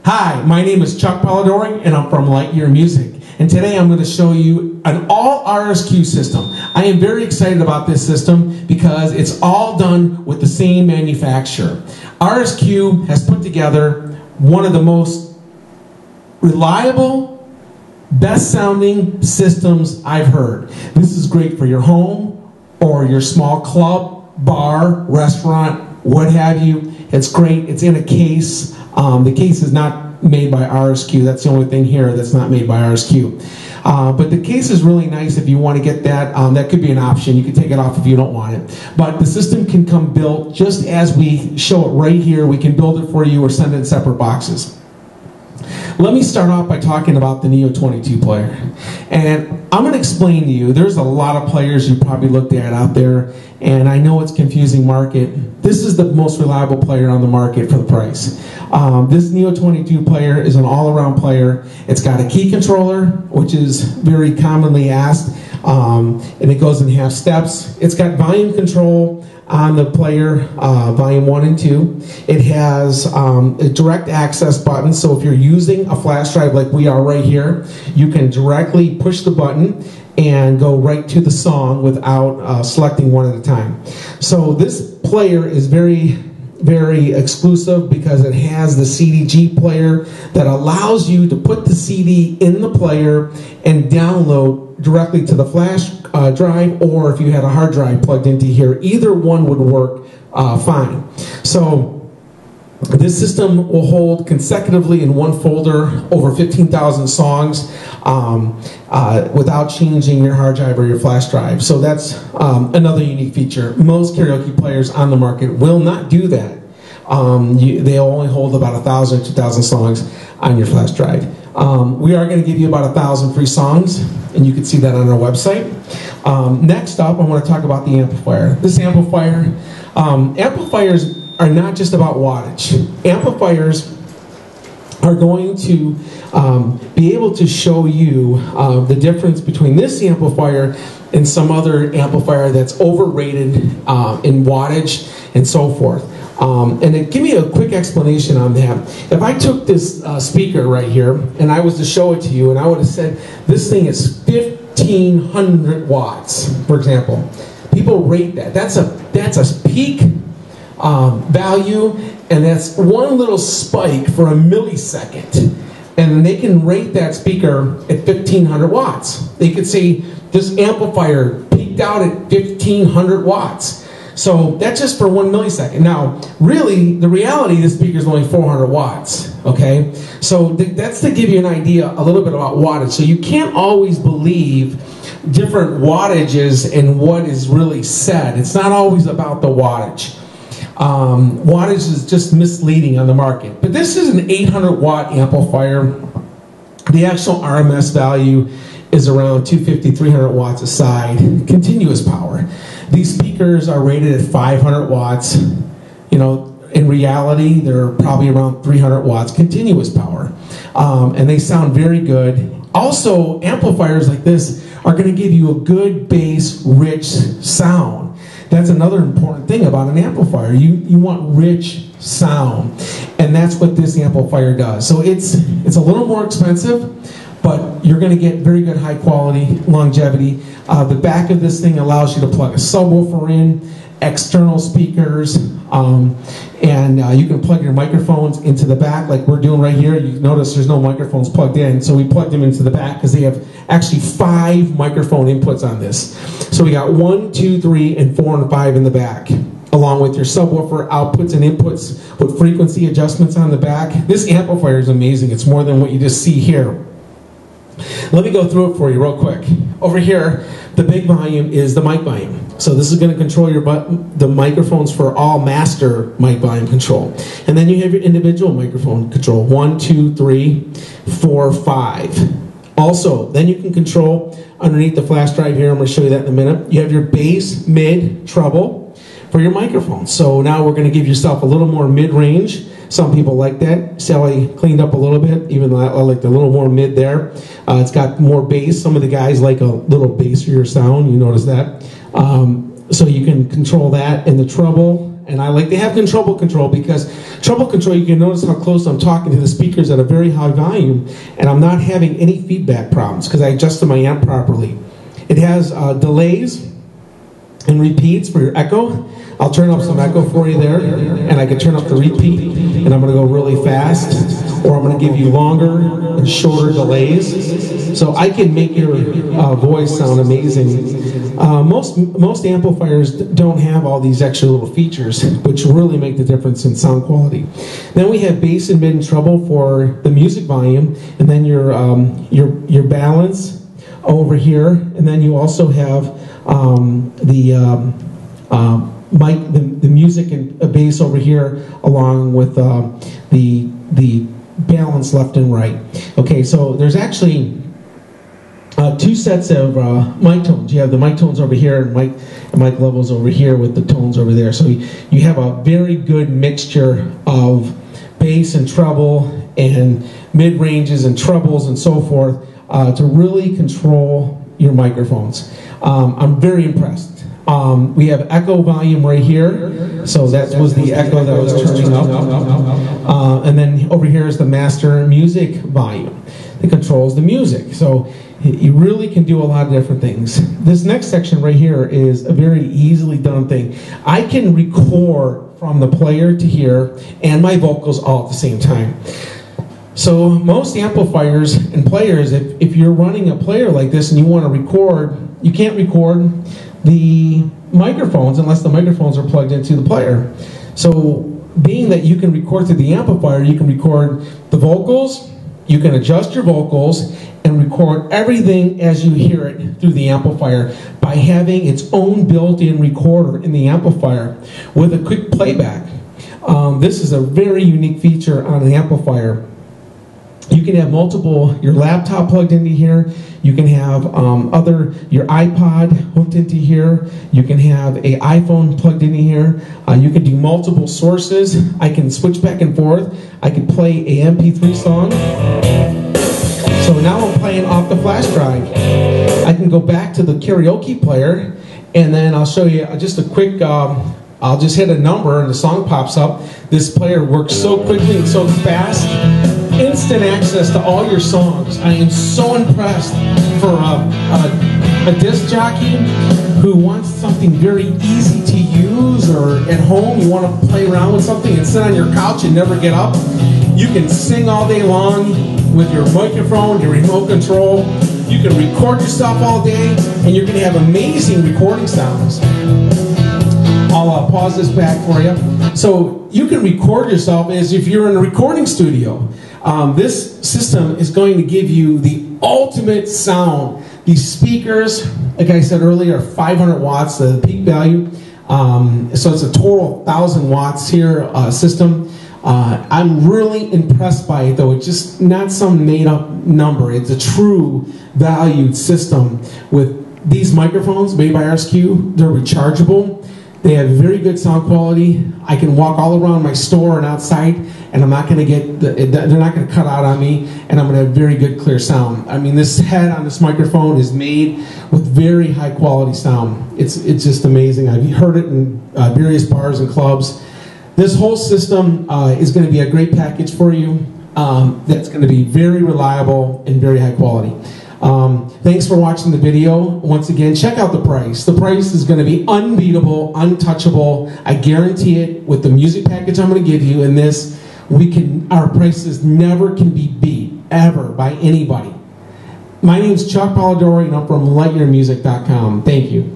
Hi, my name is Chuck Polidori, and I'm from LightYearMusic. And today I'm going to show you an all RSQ system. I am very excited about this system because it's all done with the same manufacturer. RSQ has put together one of the most reliable, best sounding systems I've heard. This is great for your home or your small club, bar, restaurant, what have you. It's great. It's in a case. The case is not made by RSQ. That's the only thing here that's not made by RSQ. But the case is really nice if you want to get that. That could be an option. You can take it off if you don't want it. But the system can come built just as we show it right here. We can build it for you or send it in separate boxes. Let me start off by talking about the Neo 22 player. And I'm going to explain to you, there's a lot of players you probably looked at out there, and I know it's a confusing market. This is the most reliable player on the market for the price. This Neo 22 player is an all-around player. It's got a key controller, which is very commonly asked, and it goes in half steps. It's got volume control on the player, volume 1 and 2. It has a direct access button, so if you're using a flash drive like we are right here, you can directly push the button and go right to the song without selecting one at a time. So this player is very exclusive because it has the Cdg Player that allows you to put the CD in the player and download directly to the flash drive, or if you had a hard drive plugged into here, either one would work fine. So this system will hold consecutively in one folder over 15,000 songs without changing your hard drive or your flash drive. So that's another unique feature. Most karaoke players on the market will not do that. They only hold about 1,000 or 2,000 songs on your flash drive. We are going to give you about 1,000 free songs, and you can see that on our website. Next up, I want to talk about the amplifier. This amplifier, amplifiers are not just about wattage. Amplifiers are going to be able to show you the difference between this amplifier and some other amplifier that's overrated in wattage and so forth. And give me a quick explanation on that. If I took this speaker right here and I was to show it to you, and I would have said this thing is 1,500 watts, for example, people rate that. That's a peak value, and that's one little spike for a millisecond. And they can rate that speaker at 1,500 watts. They could say this amplifier peaked out at 1,500 watts. So that's just for 1 millisecond. Now, really, the reality, this speaker is only 400 watts, okay? So that's to give you an idea a little bit about wattage. So you can't always believe different wattages and what is really said. It's not always about the wattage. Wattage is just misleading on the market. But this is an 800 watt amplifier. The actual RMS value is around 250, 300 watts a side, continuous power. These speakers are rated at 500 watts. You know, in reality, they're probably around 300 watts continuous power. And they sound very good. Also, amplifiers like this are going to give you a good bass, rich sound. That's another important thing about an amplifier. You want rich sound. And that's what this amplifier does. So it's a little more expensive, but you're going to get very good high quality, longevity. The back of this thing allows you to plug a subwoofer in, external speakers, and you can plug your microphones into the back like we're doing right here. You notice there's no microphones plugged in, so we plugged them into the back because they have actually 5 microphone inputs on this. So we got 1, 2, 3, and 4, and 5 in the back, along with your subwoofer outputs and inputs with frequency adjustments on the back. This amplifier is amazing. It's more than what you just see here. Let me go through it for you real quick. Over here, the big volume is the mic volume. So this is going to control the microphones for all master mic volume control. And then you have your individual microphone control. 1, 2, 3, 4, 5. Also, then you can control underneath the flash drive here. I'm going to show you that in a minute. You have your bass, mid, treble for your microphone. So now we're going to give yourself a little more mid-range. Some people like that. Sally cleaned up a little bit, even though I like a little more mid there. It's got more bass. Some of the guys like a little bassier sound. You notice that. So you can control that. And the treble and I like to have treble control, because treble control, you can notice how close I'm talking to the speakers at a very high volume, and I'm not having any feedback problems because I adjusted my amp properly. It has delays and repeats for your echo. I'll turn up some echo for you there, and I can turn up the repeat, and I'm going to go really fast, or I'm going to give you longer and shorter delays, so I can make your voice sound amazing. Most amplifiers don't have all these extra little features, which really make the difference in sound quality. Then we have bass and mid and treble for the music volume, and then your balance over here, and then you also have the music and bass over here, along with the balance left and right. Okay, so there's actually two sets of mic tones. You have the mic tones over here and mic levels over here with the tones over there. So you have a very good mixture of bass and treble and mid ranges and trebles and so forth to really control your microphones. I'm very impressed. We have echo volume right here, so that was the echo that was turning up. And then over here is the master music volume that controls the music. So you really can do a lot of different things. This next section right here is a very easily done thing. I can record from the player to here and my vocals all at the same time. So most amplifiers and players, if you're running a player like this and you want to record, you can't record the microphones unless the microphones are plugged into the player. So being that you can record through the amplifier, you can record the vocals, you can adjust your vocals, and record everything as you hear it through the amplifier by having its own built-in recorder in the amplifier with a quick playback. This is a very unique feature on an amplifier. You can have your laptop plugged into here. You can have your iPod hooked into here. You can have an iPhone plugged into here. You can do multiple sources. I can switch back and forth. I can play a MP3 song. So now I'm playing off the flash drive. I can go back to the karaoke player, and then I'll show you just a quick, I'll just hit a number and the song pops up. This player works so quickly and so fast. Instant access to all your songs. I am so impressed for a disc jockey who wants something very easy to use, or at home you want to play around with something and sit on your couch and never get up. You can sing all day long with your microphone, your remote control. You can record yourself all day, and you're going to have amazing recording sounds. I'll pause this back for you. So you can record yourself as if you're in a recording studio. This system is going to give you the ultimate sound. These speakers, like I said earlier, are 500 watts, the peak value. So it's a total 1,000 watts here system. I'm really impressed by it, though. It's just not some made-up number. It's a true valued system with these microphones made by RSQ. They're rechargeable. They have very good sound quality. I can walk all around my store and outside, and I'm not going to they're not going to cut out on me, and I'm going to have very good clear sound. I mean, this head on this microphone is made with very high quality sound. It's just amazing. I've heard it in various bars and clubs. This whole system is going to be a great package for you. That's going to be very reliable and very high quality. Thanks for watching the video. Once again, check out the price. The price is going to be unbeatable, untouchable. I guarantee it with the music package I'm going to give you. And this, our prices never can be beat, ever, by anybody. My name is Chuck Polidori, and I'm from LightYearMusic.com. Thank you.